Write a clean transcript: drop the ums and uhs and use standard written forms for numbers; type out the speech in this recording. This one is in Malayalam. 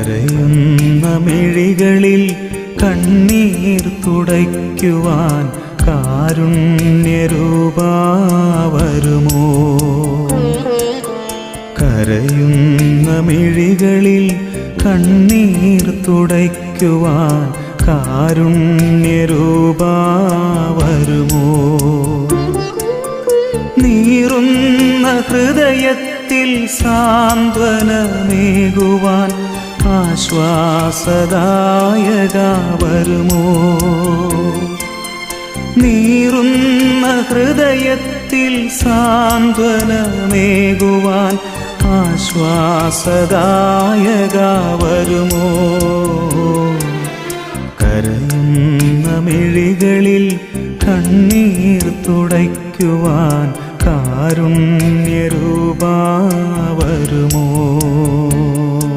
കരയുന്ന മിഴികളിൽ കണ്ണീർ തുടയ്ക്കുവാൻ കാരുണ്യരൂപാ വരുമോ? കരയുന്ന മിഴികളിൽ കണ്ണീർ തുടയ്ക്കുവാൻ കാരുണ്യരൂപാ വരുമോ? നീറുന്ന ഹൃദയത്തിൽ സാന്ത്വനമേകുവാൻ ആശ്വാസദായക വരുമോ? നീറുന്ന ഹൃദയത്തിൽ സാന്ത്വനമേകുവാൻ ആശ്വാസദായക വരുമോ? കരയുന്ന മിഴികളിൽ കണ്ണീർ തുടയ്ക്കുവാൻ കാരുണ്യരൂപാ